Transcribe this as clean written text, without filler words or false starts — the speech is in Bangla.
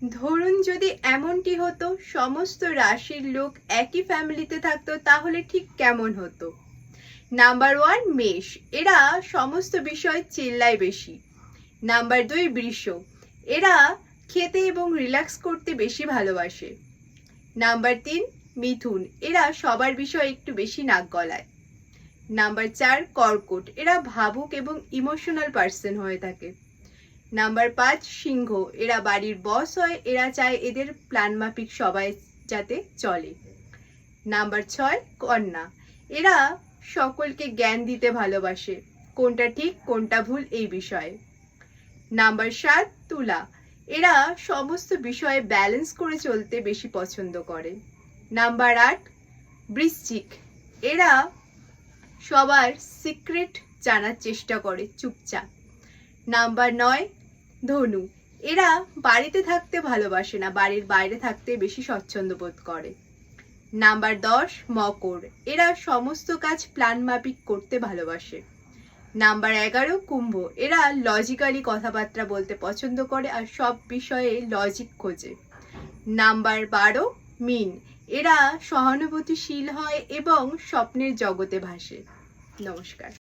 ধরুন যদি এমনটি হতো সমস্ত রাশির লোক একই ফ্যামিলিতে থাকতো তাহলে ঠিক কেমন হতো। নাম্বার 1 মেষ, এরা সমস্ত বিষয় চিল্লায় বেশি। নাম্বার 2 বৃষ, এরা খেতে এবং রিল্যাক্স করতে বেশি ভালোবাসে। নাম্বার 3 মিথুন, এরা সবার বিষয়ে একটু বেশি নাক গলায়। নাম্বার 4 কর্কট, এরা ভাবুক এবং ইমোশনাল পার্সন হয়ে থাকে। নাম্বার 5 সিংহ, এরা বাড়ির বস হয়, এরা চায় এদের প্ল্যান মাফিক সবাই যাতে চলে। নাম্বার 6 কন্যা, এরা সকলকে জ্ঞান দিতে ভালোবাসে, কোনটা ঠিক কোনটা ভুল এই বিষয়ে। নাম্বার 7 তুলা, এরা সমস্ত বিষয়ে ব্যালেন্স করে চলতে বেশি পছন্দ করে। নাম্বার 8 বৃশ্চিক, এরা সবার সিক্রেট জানার চেষ্টা করে চুপচাপ। নাম্বার 9 ধনু, এরা বাড়িতে থাকতে ভালোবাসে না, বাড়ির বাইরে থাকতে বেশি স্বচ্ছন্দ বোধ করে। নাম্বার 10 মকর, এরা সমস্ত কাজ প্ল্যান মাফিক করতে ভালোবাসে। নাম্বার 11 কুম্ভ, এরা লজিক্যালি কথাবার্তা বলতে পছন্দ করে আর সব বিষয়ে লজিক খোঁজে। নাম্বার 12 মীন, এরা সহানুভূতিশীল হয় এবং স্বপ্নের জগতে ভাসে। নমস্কার।